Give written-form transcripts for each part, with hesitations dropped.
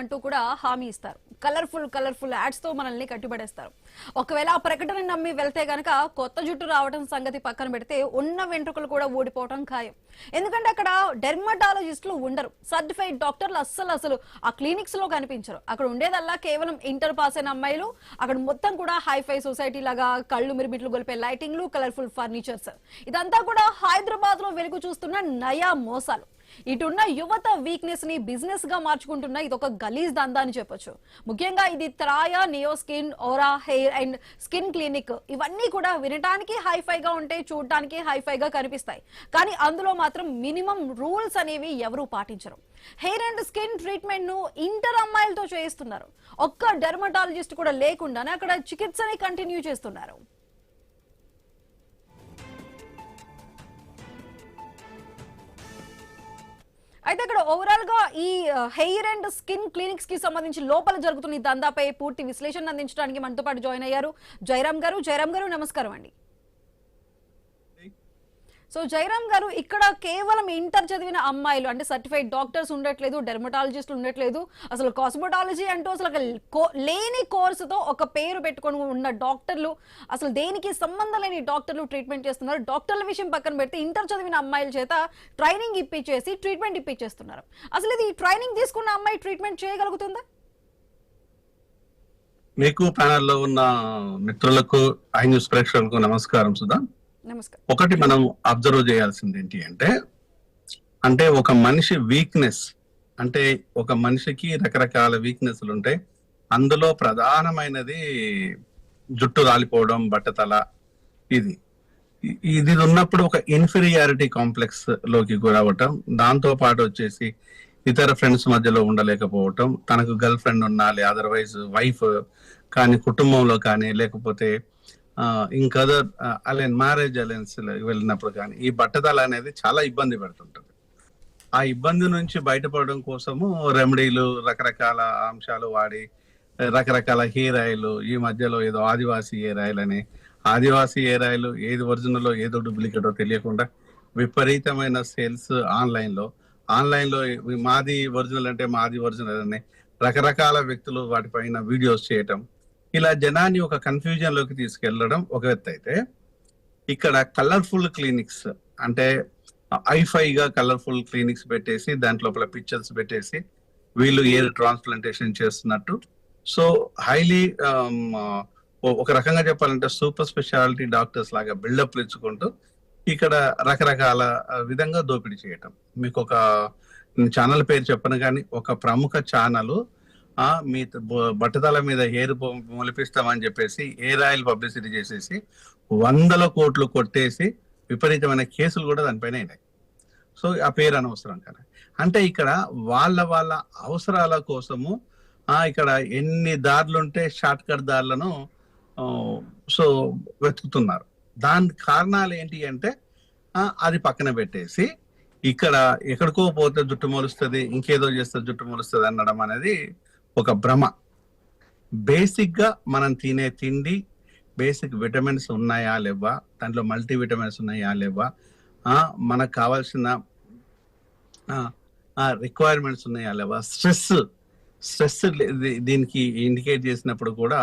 అంటూ కూడా హామీ ఇస్తారు. కలర్ఫుల్ యాడ్స్ తో మనల్ని కట్టిపడేస్తారు. ఒకవేళ ఆ ప్రకటన నమ్మి వెళ్తే గనక కొత్త జుట్టు రావడం సంగతి పక్కన పెడితే ఉన్న వెంట్రుకలు కూడా ఊడిపోవడం ఖాయం. ఎందుకంటే అక్కడ డెర్మటాలజిస్టులు ఉండరు, సర్టిఫైడ్ డాక్టర్లు అస్సలు ఆ క్లినిక్స్ లో కనిపించరు. అక్కడ ఉండేదల్లా కేవలం ఇంటర్ పాస్ అయిన అమ్మాయిలు. అక్కడ మొత్తం కూడా హైఫై సొసైటీ లాగా కళ్ళు మిరిమిట్లు గొలిపే లైటింగ్లు, కలర్ఫుల్ ఫర్నిచర్స్. ఇదంతా కూడా హైదరాబాద్ లో వెలుగు చూస్తున్న నయా మోసాలు. ఇటున్న యువత వీక్నెస్ ని బిజినెస్ గా మార్చుకుంటున్న ఇదొక గలీజ్ దందా అని చెప్పొచ్చు. ముఖ్యంగా ఇది త్రాయా, neo skin, Vora hair and skin clinic ఇవన్నీ కూడా వినటానికి హైఫైగా ఉంటే చూడటానికి హైఫైగా కనిపిస్తాయి. కానీ అందులో మాత్రం మినిమం రూల్స్ అనేవి ఎవరూ పాటించరు. హెయిర్ అండ్ స్కిన్ ట్రీట్మెంట్ ను ఇంటర్ అమ్మాయిలతో చేయిస్తున్నారు. ఒక్క డెర్మటాలజిస్ట్ కూడా లేకుండానే అక్కడ చికిత్సని కంటిన్యూ చేస్తున్నారు. అయితే ఇక్కడ ఓవరాల్ గా ఈ హెయిర్ అండ్ స్కిన్ క్లినిక్స్ కి సంబంధించి లోపల జరుగుతున్న ఈ దందాపై పూర్తి విశ్లేషణ అందించడానికి మనతో పాటు జాయిన్ అయ్యారు జయరామ్ గారు. నమస్కారం అండి. సో జయరామ్ గారు, ఇక్కడ కేవలం ఇంటర్ చదివిన అమ్మాయిలు అంటే సర్టిఫైడ్ డాక్టర్స్ ఉండట్లేదు, డెర్మటాలజిస్టులు ఉండట్లేదు, అసలు కాస్మెటాలజీ అంటూ అసలు లేని కోర్సుతో ఒక పేరు పెట్టుకొని ఉన్న డాక్టర్లు, అసలు దేనికి సంబంధం లేని డాక్టర్లు ట్రీట్మెంట్ చేస్తున్నారు. డాక్టర్ల విషయం పక్కన పెడితే ఇంటర్ చదివిన అమ్మాయిల చేత ట్రైనింగ్ ఇప్పించేసి ట్రీట్మెంట్ ఇప్పించేస్తున్నారు. అసలు ఇది ట్రైనింగ్ తీసుకున్న అమ్మాయి ట్రీట్మెంట్ చేయగలుగుతుందా? మీకు ప్యానెల్లో ఉన్న మిత్రులకు, ఐ న్యూస్ ప్రేక్షకులకు నమస్కారం. సుధా, ఒకటి మనం అబ్జర్వ్ చేయాల్సింది ఏంటి అంటే ఒక మనిషి వీక్నెస్, అంటే ఒక మనిషికి రకరకాల వీక్నెస్లు ఉంటాయి. అందులో ప్రధానమైనది జుట్టు రాలిపోవడం, బట్టతల. ఇది ఇది ఉన్నప్పుడు ఒక ఇన్ఫీరియారిటీ కాంప్లెక్స్ లోకి గురవటం, దాంతో పాటు వచ్చేసి ఇతర ఫ్రెండ్స్ మధ్యలో ఉండలేకపోవటం, తనకు గర్ల్ ఫ్రెండ్ ఉండాలి, అదర్వైజ్ వైఫ్ కానీ, కుటుంబంలో కానీ, లేకపోతే ఇంకదర్ మ్యారేజ్ అలయన్స్ వెళ్ళినప్పుడు కానీ ఈ బట్టతల అనేది చాలా ఇబ్బంది పెడుతుంటది. ఆ ఇబ్బంది నుంచి బయటపడడం కోసము రెమెడీలు, రకరకాల అంశాలు వాడి, రకరకాల హెయిర్ ఆయిల్, ఈ మధ్యలో ఏదో ఆదివాసీ హెయిర్ ఆయిల్ అని, ఆదివాసీ హెయిర్ ఆయిల్ ఏది ఒరిజినల్ ఏదో డూప్లికేటో తెలియకుండా విపరీతమైన సేల్స్ ఆన్లైన్లో మాది ఒరిజినల్ అంటే మాది ఒరిజినల్ అని రకరకాల వ్యక్తులు వాటిపైన వీడియోస్ చేయటం, ఇలా జనాన్ని ఒక కన్ఫ్యూజన్ లోకి తీసుకెళ్లడం ఒక ఎత్తు అయితే, ఇక్కడ కలర్ఫుల్ క్లినిక్స్ అంటే ఐఫైగా కలర్ఫుల్ క్లినిక్స్ పెట్టేసి దాంట్లోపల పిక్చర్స్ పెట్టేసి వీళ్ళు ఎయిర్ ట్రాన్స్ప్లాంటేషన్ చేస్తున్నట్టు, సో హైలీ ఒక రకంగా చెప్పాలంటే సూపర్ స్పెషాలిటీ డాక్టర్స్ లాగా బిల్డప్ ఇచ్చుకుంటూ ఇక్కడ రకరకాల విధంగా దోపిడీ చేయటం. మీకు ఒక ఛానల్ పేరు చెప్పను కానీ, ఒక ప్రముఖ ఛానల్ మీ బట్టతల మీద హెయిర్ మొలిపిస్తామని చెప్పేసి హెయిర్ ఆయిల్ పబ్లిసిటీ చేసేసి 100 కోట్లు కొట్టేసి విపరీతమైన కేసులు కూడా దానిపైన అయినాయి. సో ఆ పేరు అనవసరం కానీ, అంటే ఇక్కడ వాళ్ళ అవసరాల కోసము ఇక్కడ ఎన్ని దారులుంటే షార్ట్ కట్ దారులను సో వెతుకుతున్నారు. దాని కారణాలు ఏంటి అంటే అది పక్కన పెట్టేసి ఇక్కడ ఎక్కడికో పోతే జుట్టు మొలుస్తుంది, ఇంకేదో చేస్తే జుట్టు మొలుస్తుంది అనడం అనేది ఒక భ్రమ. బేసిక్ గా మనం తినే తిండి, బేసిక్ విటమిన్స్ ఉన్నాయా లేవా, దాంట్లో మల్టీ విటమిన్స్ ఉన్నాయా లేవా, మనకు కావాల్సిన రిక్వైర్మెంట్స్ ఉన్నాయా లేవా, స్ట్రెస్ దీనికి ఇండికేట్ చేసినప్పుడు కూడా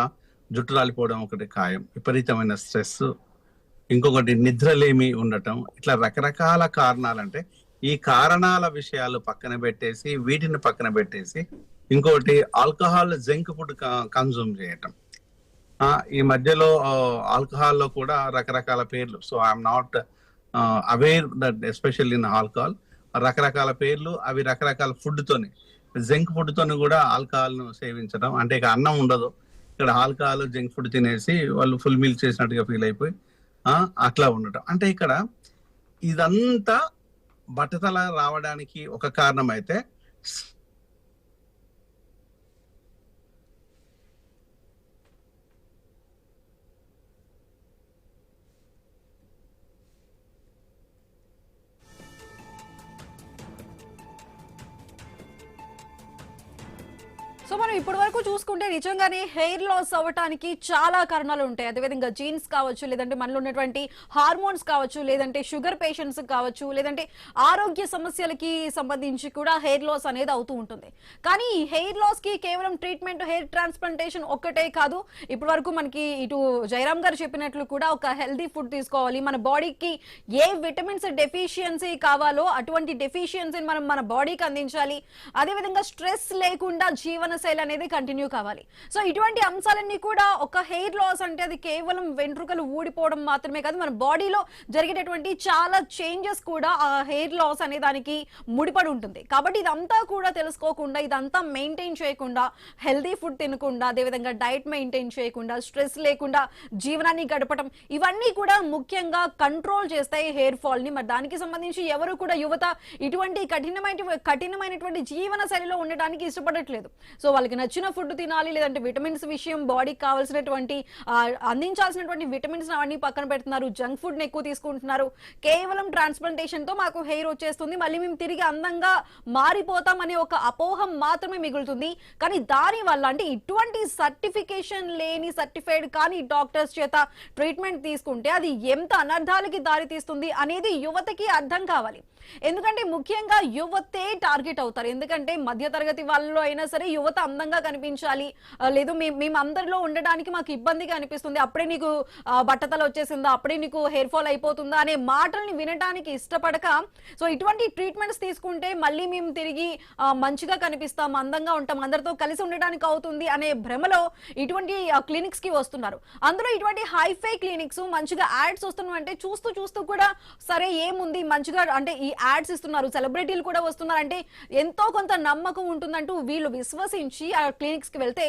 జుట్టు రాలిపోవడం ఒకటి ఖాయం, విపరీతమైన స్ట్రెస్. ఇంకొకటి నిద్రలేమి ఉండటం. ఇట్లా రకరకాల కారణాలంటే ఈ కారణాల విషయాలు పక్కన పెట్టేసి, వీటిని పక్కన పెట్టేసి ఇంకోటి ఆల్కహాల్, జంక్ ఫుడ్ కన్జ్యూమ్ చేయటం. ఈ మధ్యలో ఆల్కహాల్లో కూడా రకరకాల పేర్లు. So I'm not aware that especially in alcohol రకరకాల పేర్లు, అవి రకరకాల ఫుడ్ తోని, జంక్ ఫుడ్ తోని కూడా ఆల్కహాల్ ను సేవించడం. అంటే ఇక అన్నం ఉండదు, ఇక్కడ ఆల్కహాల్, జంక్ ఫుడ్ తినేసి వాళ్ళు ఫుల్ మీల్ చేసినట్టుగా ఫీల్ అయిపోయి అట్లా ఉండటం. అంటే ఇక్కడ ఇదంతా బట్టతల రావడానికి ఒక కారణం అయితే, సో మనం ఇప్పటి వరకు చూసుకుంటే నిజంగానే హెయిర్ లాస్ అవ్వటానికి చాలా కారణాలు ఉంటాయి. అదేవిధంగా జీన్స్ కావచ్చు, లేదంటే మనలో ఉన్నటువంటి హార్మోన్స్ కావచ్చు, లేదంటే షుగర్ పేషెంట్స్ కావచ్చు, లేదంటే ఆరోగ్య సమస్యలకి సంబంధించి కూడా హెయిర్ లాస్ అనేది అవుతూ ఉంటుంది. కానీ ఈ హెయిర్ లాస్ కి కేవలం ట్రీట్మెంట్ హెయిర్ ట్రాన్స్ప్లాంటేషన్ ఒక్కటే కాదు. ఇప్పటి వరకు మనకి ఇటు జయరామ్ గారు చెప్పినట్లు కూడా ఒక హెల్దీ ఫుడ్ తీసుకోవాలి, మన బాడీకి ఏ విటమిన్స్ డెఫిషియన్సీ కావాలో అటువంటి డెఫిషియన్సీని మనం మన బాడీకి అందించాలి. అదేవిధంగా స్ట్రెస్ లేకుండా జీవన శైలి అనేది కంటిన్యూ కావాలి. సో ఇటువంటి అంశాలన్నీ కూడా ఒక హెయిర్ లాస్ అంటే అది కేవలం వెంట్రుకలు ఊడిపోవడం మాత్రమే కాదు, మన బాడీలో జరిగేటటువంటి చాలా చేంజెస్ కూడా ఆ హెయిర్ లాస్ అనే దానికి ముడిపడి ఉంటుంది. కాబట్టి ఇదంతా కూడా తెలుసుకోకుండా, ఇదంతా మెయింటైన్ చేయకుండా, హెల్దీ ఫుడ్ తినకుండా, అదేవిధంగా డైట్ మెయింటైన్ చేయకుండా, స్ట్రెస్ లేకుండా జీవనాన్ని గడపడం, ఇవన్నీ కూడా ముఖ్యంగా కంట్రోల్ చేస్తాయి హెయిర్ ఫాల్ ని. మరి దానికి సంబంధించి ఎవరు కూడా యువత ఇటువంటి కఠినమైనటువంటి జీవన శైలిలో ఉండడానికి ఇష్టపడట్లేదు. సో వాళ్ళకి నచ్చిన ఫుడ్ తినాలి, లేదంటే విటమిన్స్ విషయం, బాడీకి కావాల్సినటువంటి అందించాల్సినటువంటి విటమిన్స్ అవన్నీ పక్కన పెడుతున్నారు, జంక్ ఫుడ్ ని ఎక్కువ తీసుకుంటున్నారు. కేవలం ట్రాన్స్ప్లాంటేషన్ తో మాకు హెయిర్ వచ్చేస్తుంది, మళ్ళీ మేము తిరిగి అందంగా మారిపోతాం అనే ఒక అపోహం మాత్రమే మిగులుతుంది. కానీ దాని వల్ల అంటే ఇటువంటి సర్టిఫికేషన్ లేని, సర్టిఫైడ్ కానీ డాక్టర్స్ చేత ట్రీట్మెంట్ తీసుకుంటే అది ఎంత అనర్థాలకి దారి తీస్తుంది అనేది యువతకి అర్థం కావాలి. ఎందుకంటే ముఖ్యంగా యువతే టార్గెట్ అవుతారు. ఎందుకంటే మధ్య తరగతి వాళ్ళలో అయినా సరే యువత అందంగా కనిపించాలి, లేదు మేము అందరిలో ఉండడానికి మాకు ఇబ్బందిగా అనిపిస్తుంది, అప్పుడే నీకు బట్టతల వచ్చేసిందా, అప్పుడే నీకు హెయిర్ ఫాల్ అయిపోతుందా అనే మాటల్ని వినడానికి ఇష్టపడక, సో ఇటువంటి ట్రీట్మెంట్స్ తీసుకుంటే మళ్ళీ మేము తిరిగి మంచిగా కనిపిస్తాం, అందంగా ఉంటాం, అందరితో కలిసి ఉండడానికి అవుతుంది అనే భ్రమలో ఇటువంటి క్లినిక్స్ కి వస్తున్నారు. అందులో ఇటువంటి హైఫై క్లినిక్స్ మంచిగా యాడ్స్ వస్తున్నాయంటే చూస్తూ కూడా సరే ఏముంది మంచిగా అంటే ఈ యాడ్స్ ఇస్తున్నారు, సెలబ్రిటీలు కూడా వస్తున్నారు అంటే ఎంతో కొంత నమ్మకం ఉంటుందంటూ వీళ్ళు విశ్వసించి ఆ క్లినిక్స్ కి వెళ్తే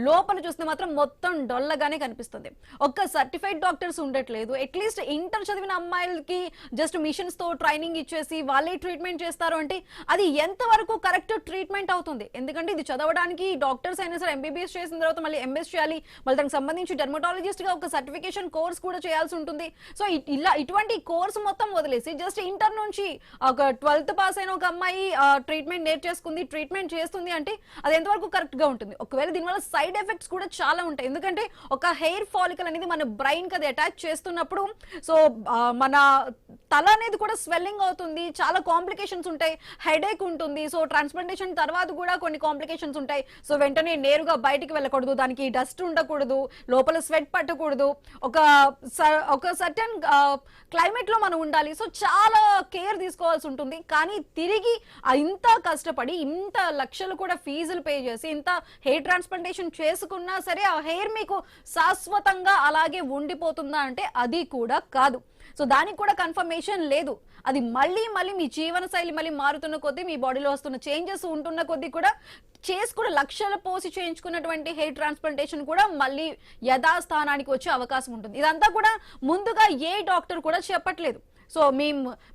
లోపల చూస్తే మాత్రం మొత్తం డొల్లగానే కనిపిస్తుంది. ఒక్క సర్టిఫైడ్ డాక్టర్స్ ఉండట్లేదు. అట్లీస్ట్ ఇంటర్ చదివిన అమ్మాయిలకి జస్ట్ మిషన్స్ తో ట్రైనింగ్ ఇచ్చేసి వాళ్ళే ట్రీట్మెంట్ చేస్తారు అంటే అది ఎంత వరకు కరెక్ట్ ట్రీట్మెంట్ అవుతుంది? ఎందుకంటే ఇది చదవడానికి డాక్టర్స్ అయినా సరే ఎంబీబీఎస్ చేసిన తర్వాత మళ్ళీ ఎంఎస్ చేయాలి, మళ్ళీ దానికి సంబంధించి డెర్మటాలజిస్ట్ గా ఒక సర్టిఫికేషన్ కోర్స్ కూడా చేయాల్సి ఉంటుంది. సో ఇటువంటి కోర్స్ మొత్తం వదిలేసి జస్ట్ ఇంటర్ నుంచి ఒక 12th పాస్ అయిన ఒక అమ్మాయి ట్రీట్మెంట్ నేర్చేసుకుంది, ట్రీట్మెంట్ చేస్తుంది అంటే అది ఎంతవరకు కరెక్ట్ గా ఉంటుంది? ఒకవేళ దీనివల్ల సైడ్ ఎఫెక్ట్స్ కూడా చాలా ఉంటాయి. ఎందుకంటే ఒక హెయిర్ ఫాలికల్ అనేది మన బ్రెయిన్ కి అది అటాచ్ చేస్తున్నప్పుడు సో మన తల అనేది కూడా స్వెల్లింగ్ అవుతుంది, చాలా కాంప్లికేషన్స్ ఉంటాయి, హెడేక్ ఉంటుంది. సో ట్రాన్స్ప్లాంటేషన్ తర్వాత కూడా కొన్ని కాంప్లికేషన్స్ ఉంటాయి. సో వెంటనే నేరుగా బయటికి వెళ్ళకూడదు, దానికి డస్ట్ ఉండకూడదు, లోపల స్వెట్ పట్టకూడదు, ఒక సర్టెన్ క్లైమేట్ లో మనం ఉండాలి. సో చాలా కేర్ తీసుకోవాల్సి ఉంటుంది. కానీ తిరిగి ఇంత కష్టపడి ఇంత లక్షలు కూడా ఫీజులు పే చేసి ఇంత హెయిర్ ట్రాన్స్ప్లాంటేషన్ చేసుకున్నా సరే ఆ హెయిర్ మీకు శాశ్వతంగా అలాగే ఉండిపోతుందా అంటే అది కూడా కాదు. సో దానికి కూడా కన్ఫర్మేషన్ లేదు. అది మళ్ళీ మీ జీవన శైలి మళ్ళీ మారుతున్న కొద్దీ, మీ బాడీలో వస్తున్న చేంజెస్ ఉంటున్న కొద్దీ కూడా చేసుకున్న లక్షల పోసి చేయించుకున్నటువంటి హెయిర్ ట్రాన్స్ప్లాంటేషన్ కూడా మళ్ళీ యథాస్థానానికి వచ్చే అవకాశం ఉంటుంది. ఇదంతా కూడా ముందుగా ఏ డాక్టర్ కూడా చెప్పట్లేదు. సో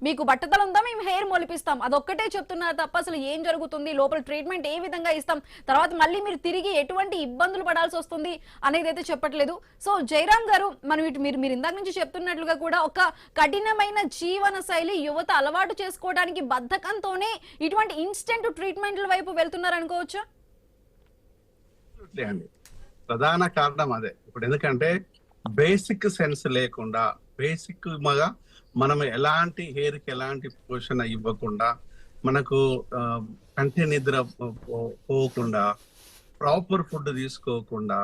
మీకు బట్టతల ఉందా, మేము హెయిర్ మొలిపిస్తాం అదొక్కటే చెప్తున్నారు తప్ప అసలు ఏం జరుగుతుంది, లోపల ట్రీట్మెంట్ ఏ విధంగా ఇస్తాం, తర్వాత మళ్ళీ మీరు తిరిగి ఎటువంటి ఇబ్బందులు పడాల్సి వస్తుంది అనేది అయితే చెప్పట్లేదు. సో జయరామ్ గారు, మనం మీరు ఇందాక నుంచి చెప్తున్నట్లుగా కూడా ఒక కఠినమైన జీవన శైలి యువత అలవాటు చేసుకోవడానికి బద్ధకంతోనే ఇటువంటి ఇన్స్టెంట్ ట్రీట్మెంట్ల వైపు వెళ్తున్నారు అనుకోవచ్చా? ప్రధాన కారణం అదే. ఇప్పుడు ఎందుకంటే బేసిక్ సెన్స్ లేకుండా, బేసిక్ మనం ఎలాంటి హెయిర్ కి ఎలాంటి పోషణ ఇవ్వకుండా, మనకు కంటి నిద్ర పోకుండా, ప్రాపర్ ఫుడ్ తీసుకోకుండా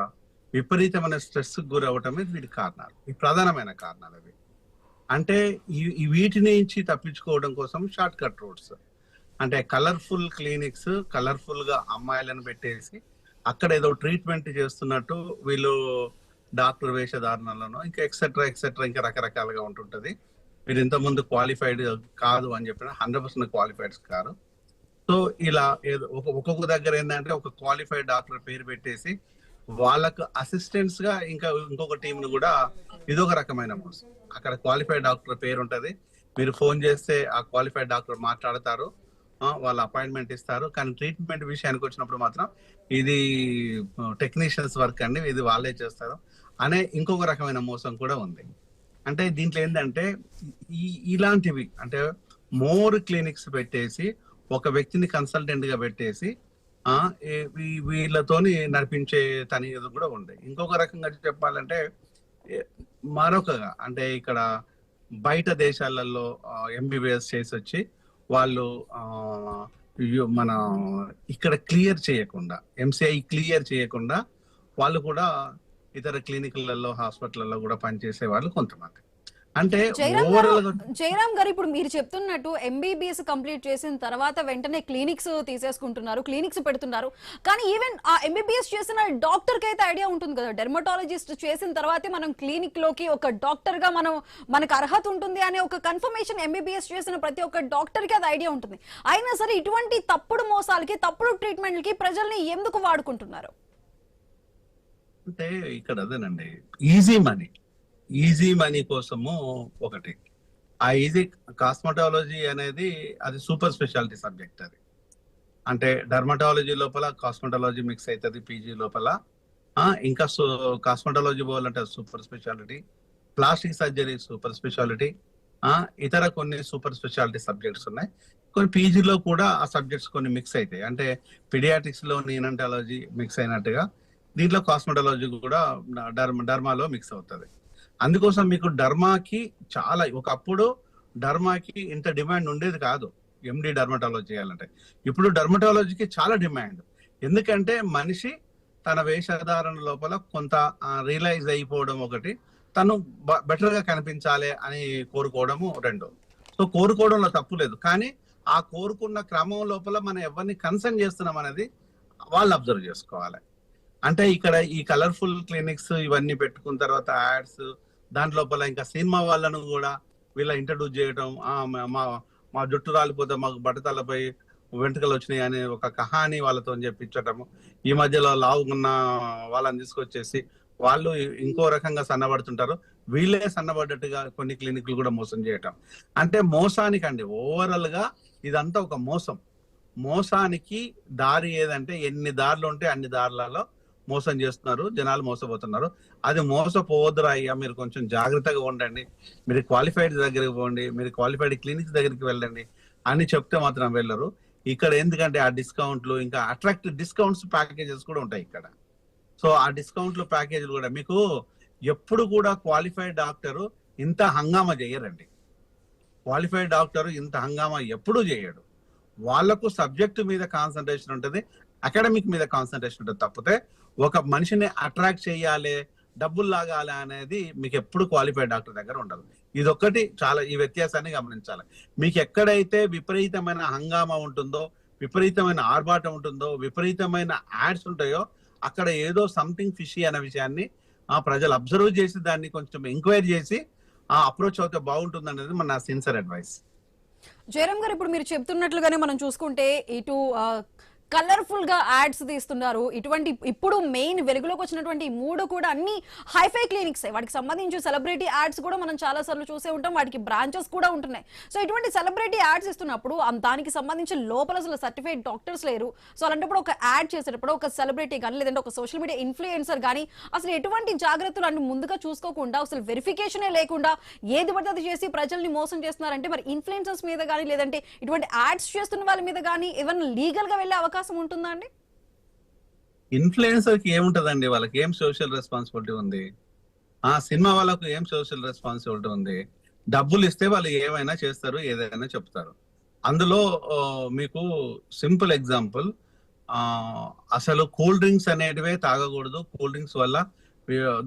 విపరీతమైన స్ట్రెస్ గురవటమే వీటి కారణాలు, ఈ ప్రధానమైన కారణాలు అవి. అంటే వీటి నుంచి తప్పించుకోవడం కోసం షార్ట్ కట్ రూట్స్, అంటే కలర్ఫుల్ క్లినిక్స్, కలర్ఫుల్ గా అమ్మాయిలను పెట్టేసి అక్కడ ఏదో ట్రీట్మెంట్ చేస్తున్నట్టు వీళ్ళు డాక్టర్ వేషధారణలను ఇంకా ఎక్సెట్రా ఇంకా రకరకాలుగా ఉంటుంటది. మీరు ఇంతకుముందు క్వాలిఫైడ్ కాదు అని చెప్పిన 100% క్వాలిఫైడ్స్ కాదు. సో ఇలా ఏదో ఒక్కొక్క దగ్గర ఏంటంటే ఒక క్వాలిఫైడ్ డాక్టర్ పేరు పెట్టేసి వాళ్ళకు అసిస్టెంట్స్ గా ఇంకొక టీంను కూడా, ఇదొక రకమైన మోసం. అక్కడ క్వాలిఫైడ్ డాక్టర్ పేరు ఉంటది, మీరు ఫోన్ చేస్తే ఆ క్వాలిఫైడ్ డాక్టర్ మాట్లాడతారు, వాళ్ళ అపాయింట్మెంట్ ఇస్తారు. కానీ ట్రీట్మెంట్ విషయానికి వచ్చినప్పుడు మాత్రం ఇది టెక్నీషియన్స్ వర్క్ అండి, ఇది వాళ్ళే చేస్తారు అనే ఇంకొక రకమైన మోసం కూడా ఉంది. అంటే దీంట్లో ఏంటంటే ఇలాంటివి అంటే మోర్ క్లినిక్స్ పెట్టేసి ఒక వ్యక్తిని కన్సల్టెంట్ గా పెట్టేసి ఆ వీళ్ళతోని నడిపించే తని కూడా ఉంది. ఇంకొక రకంగా చెప్పాలంటే మరొకగా అంటే ఇక్కడ బయట దేశాలలో ఎంబీబీఎస్ చేసి వచ్చి వాళ్ళు మన ఇక్కడ క్లియర్ చేయకుండా, ఎంసీఐ క్లియర్ చేయకుండా వాళ్ళు కూడా ఇతర క్లినిక్లలో హాస్పిటల్లో కూడా పనిచేసే వాళ్ళు కొంతమంది. అంటే జయరామ్ గారు, ఇప్పుడు మీరు చెప్తున్నట్టు ఎంబీబీఎస్ కంప్లీట్ చేసిన తర్వాత వెంటనే క్లినిక్స్ తీసేసుకుంటున్నారు, క్లినిక్స్ పెడుతున్నారు. కానీ ఈవెన్ ఆ ఎంబీబీఎస్ చేసిన డాక్టర్ కి అయితే ఐడియా ఉంటుంది కదా, డెర్మటాలజిస్ట్ చేసిన తర్వాతే మనం క్లినిక్ లోకి ఒక డాక్టర్ గా మనకు అర్హత ఉంటుంది అనే ఒక కన్ఫర్మేషన్ ఎంబీబీఎస్ చేసిన ప్రతి ఒక్క డాక్టర్ కి అది ఐడియా ఉంటుంది. అయినా సరే ఇటువంటి తప్పుడు మోసాలకి, తప్పుడు ట్రీట్మెంట్లకి ప్రజల్ని ఎందుకు వాడుకుంటున్నారు? అంటే ఇక్కడ అదేనండి, ఈజీ మనీ కోసము ఒకటి. ఆ ఈజీ కాస్మెటాలజీ అనేది అది సూపర్ స్పెషాలిటీ సబ్జెక్ట్. అది అంటే డర్మటాలజీ లోపల కాస్మెటాలజీ మిక్స్ అవుతుంది, పీజీ లోపల. ఇంకా కాస్మెటాలజీ పోవాలంటే super speciality, plastic surgery super speciality, ఇతర కొన్ని సూపర్ స్పెషాలిటీ సబ్జెక్ట్స్ ఉన్నాయి. కొన్ని పీజీలో కూడా ఆ సబ్జెక్ట్స్ కొన్ని మిక్స్ అవుతాయి. అంటే పిడియాట్రిక్స్ లో నియోనటాలజీ మిక్స్ అయినట్టుగా దీంట్లో కాస్మెటాలజీ కూడా డర్మాలో మిక్స్ అవుతుంది. అందుకోసం మీకు డర్మాకి చాలా, ఒకప్పుడు డర్మాకి ఇంత డిమాండ్ ఉండేది కాదు ఎండి డర్మటాలజీ చేయాలంటే. ఇప్పుడు డర్మటాలజీకి చాలా డిమాండ్. ఎందుకంటే మనిషి తన వేషధారణ లోపల కొంత రియలైజ్ అయిపోవడం ఒకటి, తను బెటర్ గా కనిపించాలి అని కోరుకోవడము రెండు. సో కోరుకోవడంలో తప్పు లేదు, కానీ ఆ కోరుకున్న క్రమం లోపల మనం ఎవరిని కన్సర్న్ చేస్తున్నాం అనేది వాళ్ళు అబ్జర్వ్ చేసుకోవాలి. అంటే ఇక్కడ ఈ కలర్ఫుల్ క్లినిక్స్ ఇవన్నీ పెట్టుకున్న తర్వాత యాడ్స్, దాని లోపల ఇంకా సినిమా వాళ్ళను కూడా వీళ్ళ ఇంట్రడ్యూస్ చేయడం, మా జుట్టు రాలిపోతే మాకు బట్టతలపై వెంట్రుకలు వచ్చినాయి అనే ఒక కహాని వాళ్ళతో చెప్పించటము. ఈ మధ్యలో లావుకున్న వాళ్ళని తీసుకొచ్చేసి వాళ్ళు ఇంకో రకంగా సన్నబడుతుంటారు, వీళ్ళే సన్నబడ్డట్టుగా కొన్ని క్లినిక్లు కూడా మోసం చేయటం. అంటే మోసానికండి, ఓవరాల్ గా ఇదంతా ఒక మోసానికి దారి ఏదంటే ఎన్ని దారులు ఉంటే అన్ని దారులలో మోసం చేస్తున్నారు, జనాలు మోసపోతున్నారు. అది మోసపోవద్దురా అయ్యా, మీరు కొంచెం జాగ్రత్తగా ఉండండి, మీరు క్వాలిఫైడ్ దగ్గరికి పోండి, మీరు క్వాలిఫైడ్ క్లినిక్స్ దగ్గరికి వెళ్ళండి అని చెప్తే మాత్రం వెళ్ళరు. ఇక్కడ ఎందుకంటే ఆ డిస్కౌంట్లు, ఇంకా అట్రాక్టివ్ డిస్కౌంట్స్ ప్యాకేజెస్ కూడా ఉంటాయి ఇక్కడ. సో ఆ డిస్కౌంట్లు ప్యాకేజీలు కూడా మీకు ఎప్పుడు కూడా క్వాలిఫైడ్ డాక్టరు ఇంత హంగామా చేయరండి. క్వాలిఫైడ్ డాక్టరు ఇంత హంగామా ఎప్పుడూ చేయడు. వాళ్లకు సబ్జెక్టు మీద కాన్సన్ట్రేషన్ ఉంటుంది, అకాడమిక్ మీద కాన్సన్ట్రేషన్ ఉంటుంది. తప్పితే ఒక మనిషిని అట్రాక్ట్ చేయాలి, డబ్బులు లాగాలి అనేది మీకు ఎప్పుడు క్వాలిఫైడ్ డాక్టర్ దగ్గర ఉండదు. ఇదొక్కటి చాలా, ఈ వ్యత్యాసాన్ని గమనించాలి. మీకు ఎక్కడైతే విపరీతమైన హంగామా ఉంటుందో, విపరీతమైన ఆర్భాటం ఉంటుందో, విపరీతమైన యాడ్స్ ఉంటాయో, అక్కడ ఏదో సంథింగ్ ఫిషీ అనే విషయాన్ని ప్రజలు అబ్జర్వ్ చేసి దాన్ని కొంచెం ఎంక్వైరీ చేసి అప్రోచ్ అవుతే బాగుంటుంది అనేది మన సిన్సియర్ అడ్వైస్. జయరామ్ గారు, ఇప్పుడు మీరు చెప్తున్నట్లుగానే మనం చూసుకుంటే ఇటు కలర్ఫుల్ గా యాడ్స్ తీస్తున్నారు. ఇటువంటి ఇప్పుడు మెయిన్ వెలుగులోకి వచ్చినటువంటి మూడు కూడా అన్ని హైఫై క్లినిక్స్, వాటికి సంబంధించి సెలబ్రిటీ యాడ్స్ కూడా మనం చాలా సార్లు చూసే ఉంటాం, వాటికి బ్రాంచెస్ కూడా ఉంటున్నాయి. సో ఇటువంటి సెలబ్రిటీ యాడ్స్ ఇస్తున్నప్పుడు దానికి సంబంధించి లోపల అసలు సర్టిఫైడ్ డాక్టర్స్ లేరు. సో అలాంటప్పుడు ఒక యాడ్ చేసేటప్పుడు ఒక సెలబ్రిటీ కానీ లేదంటే ఒక సోషల్ మీడియా ఇన్ఫ్లుయెన్సర్ కానీ అసలు ఎటువంటి జాగ్రత్తలు అన్ని ముందుగా చూసుకోకుండా, అసలు వెరిఫికేషనే లేకుండా ఏది పడితే అది చేసి ప్రజల్ని మోసం చేస్తున్నారంటే మరి ఇన్ఫ్లుయెన్సర్స్ మీద కానీ లేదంటే ఇటువంటి యాడ్స్ చేస్తున్న వాళ్ళ మీద కానీ ఏమైనా లీగల్ గా వెళ్ళే అవకాశం ఉంటుందా అండి? ఇన్ఫ్లుయెన్సర్ కి ఏముంటదండి, వాళ్ళకి ఏం సోషల్ రెస్పాన్సిబిలిటీ ఉంది? సినిమా వాళ్ళకు ఏం సోషల్ రెస్పాన్సిబిలిటీ ఉంది? డబ్బులు ఇస్తే వాళ్ళు ఏమైనా చేస్తారు, ఏదైనా చెప్తారు. అందులో మీకు సింపుల్ ఎగ్జాంపుల్, అసలు కూల్ డ్రింక్స్ అనేటివే తాగకూడదు. కూల్ డ్రింక్స్ వల్ల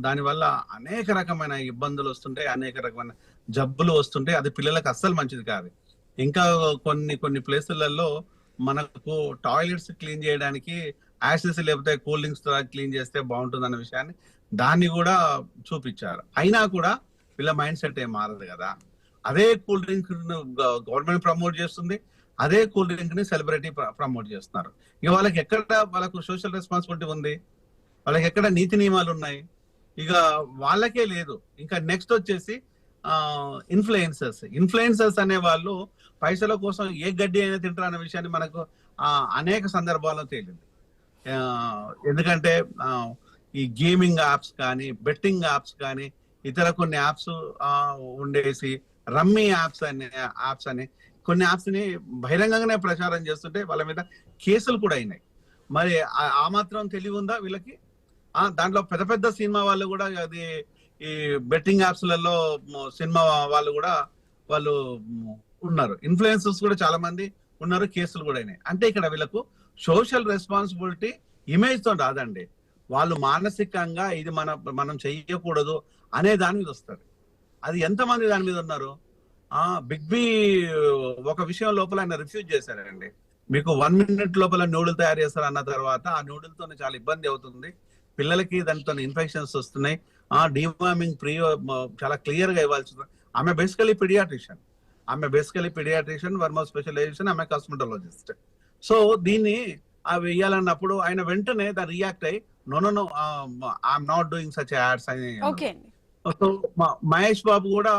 దాని వల్ల అనేక రకమైన ఇబ్బందులు వస్తుంటాయి, అనేక రకమైన జబ్బులు వస్తుంటాయి. అది పిల్లలకు అస్సలు మంచిది కాదు. ఇంకా కొన్ని ప్లేసులలో మనకు టాయిలెట్స్ క్లీన్ చేయడానికి యాసిడ్స్ లేకపోతే కూల్ డ్రింక్స్ క్లీన్ చేస్తే బాగుంటుంది అన్న విషయాన్ని దాన్ని కూడా చూపించారు. అయినా కూడా వీళ్ళ మైండ్ సెట్ ఏం మారదు కదా. అదే కూల్ డ్రింక్ గవర్నమెంట్ ప్రమోట్ చేస్తుంది, అదే కూల్ డ్రింక్ ని సెలబ్రిటీ ప్రమోట్ చేస్తున్నారు. ఇక వాళ్ళకు సోషల్ రెస్పాన్సిబిలిటీ ఉంది, వాళ్ళకి ఎక్కడ నీతి నియమాలు ఉన్నాయి? ఇక వాళ్ళకే లేదు. ఇంకా నెక్స్ట్ వచ్చేసి ఇన్ఫ్లుయెన్సర్స్ అనే వాళ్ళు పైసల కోసం ఏ గడ్డి అయినా తింటారు అనే విషయాన్ని మనకు అనేక సందర్భాల్లో తేలింది. ఎందుకంటే ఈ గేమింగ్ యాప్స్ కానీ, బెట్టింగ్ యాప్స్ కానీ, ఇతర కొన్ని యాప్స్ ఉండేసి రమ్మీ యాప్స్ అని కొన్ని యాప్స్ ని బహిరంగంగానే ప్రచారం చేస్తుంటే వాళ్ళ మీద కేసులు కూడా అయినాయి. మరి ఆ మాత్రం తెలివి ఉందా వీళ్ళకి? దాంట్లో పెద్ద పెద్ద సినిమా వాళ్ళు కూడా, అది ఈ బెట్టింగ్ యాప్స్లలో సినిమా వాళ్ళు కూడా వాళ్ళు ఉన్నారు, ఇన్ఫ్లుయెన్సర్స్ కూడా చాలా మంది ఉన్నారు, కేసులు కూడా అయినాయి. అంటే ఇక్కడ వీళ్ళకు సోషల్ రెస్పాన్సిబిలిటీ ఇమేజ్ తో రాదండి, వాళ్ళు మానసికంగా ఇది మనం చెయ్యకూడదు అనే దాని మీద వస్తారు. అది ఎంతమంది దాని మీద ఉన్నారు? బిగ్ బి ఒక విషయం లోపల ఆయన రిఫ్యూజ్ చేశారండి. మీకు 1 minute లోపల నూడిల్ తయారు చేస్తారు అన్న తర్వాత ఆ నూడిల్ తో చాలా ఇబ్బంది అవుతుంది, పిల్లలకి దానితో ఇన్ఫెక్షన్స్ వస్తున్నాయి, డివార్మింగ్ చాలా క్లియర్ గా ఇవ్వాల్సి. ఆమె బేసికలీ పిడియాట్రిషియన్, వర్మో స్పెషలైజేషన్, ఆమె కాస్మెటాలజిస్ట్. సో దీన్ని అవి వేయాలన్నప్పుడు ఆయన వెంటనే దాన్ని రియాక్ట్ అయ్యి no I'm not doing such ads అని. సో మహేష్ బాబు కూడా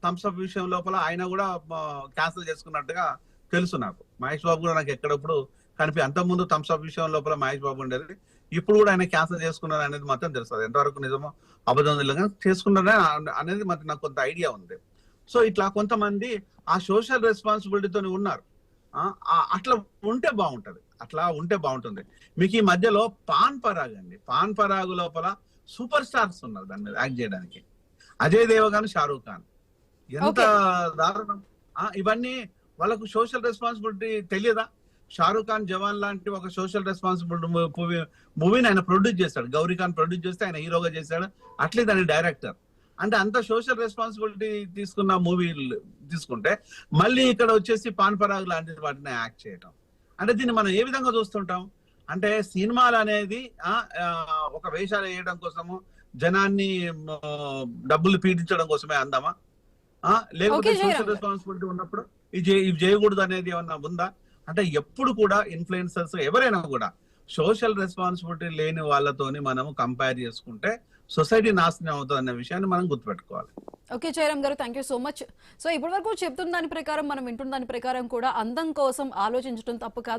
థమ్స్ అప్ విషయం లోపల ఆయన కూడా క్యాన్సిల్ చేసుకున్నట్టుగా తెలుసు నాకు. మహేష్ బాబు కూడా నాకు ఎక్కడప్పుడు అంతకుముందు థమ్స్ అప్ విషయం లోపల మహేష్ బాబు ఉండేది, ఇప్పుడు కూడా ఆయన క్యాన్సిల్ చేసుకున్నారు అనేది మాత్రం తెలుస్తుంది. ఎంతవరకు నిజమో అబద్ధం తెలియదు, చేసుకున్నారా అనేది మాత్రం నాకు కొంత ఐడియా ఉంది. సో ఇట్లా కొంతమంది ఆ సోషల్ రెస్పాన్సిబిలిటీతో ఉన్నారు. అట్లా ఉంటే బాగుంటుంది. మీకు ఈ మధ్యలో పాన్ పరాగ్ లోపల సూపర్ స్టార్స్ ఉన్నారు దాని మీద యాక్ట్ చేయడానికి. అజయ్ దేవగన్, షారూక్ ఖాన్, ఎంత దారుణం. ఇవన్నీ వాళ్ళకు సోషల్ రెస్పాన్సిబిలిటీ తెలియదా? షారూక్ ఖాన్ జవాన్ లాంటి ఒక సోషల్ రెస్పాన్సిబిలిటీ మూవీని ఆయన ప్రొడ్యూస్ చేస్తాడు, గౌరీ ఖాన్ ప్రొడ్యూస్ చేస్తే ఆయన హీరోగా చేశాడు, అట్లే దాని డైరెక్టర్. అంటే అంత సోషల్ రెస్పాన్సిబిలిటీ తీసుకున్న మూవీలు తీసుకుంటే మళ్ళీ ఇక్కడ వచ్చేసి పాన్ పరాగ్ లాంటి వాటిని యాక్ట్ చేయటం, అంటే దీన్ని మనం ఏ విధంగా చూస్తుంటాం అంటే సినిమాలు అనేది ఒక వేషాలు వేయడం కోసము, జనాన్ని డబ్బులు పీడించడం కోసమే అందామా? లేకపోతే సోషల్ రెస్పాన్సిబిలిటీ ఉన్నప్పుడు ఇవి చేయకూడదు అనేది ఏమన్నా ఉందా? అంటే ఎప్పుడు కూడా ఇన్ఫ్లుయెన్సర్స్ ఎవరైనా కూడా సోషల్ రెస్పాన్సిబిలిటీ లేని వాళ్ళతోని మనము కంపేర్ చేసుకుంటే సొసైటీ నాశనం అవుతుంది అనే విషయాన్ని మనం గుర్తుపెట్టుకోవాలి. ఓకే జయరామ్ గారు, thank you so much. So ఇప్పటి వరకు చెప్తున్న దాని ప్రకారం, మనం వింటున్న దాని ప్రకారం కూడా అందం కోసం ఆలోచించడం తప్పు కాదు.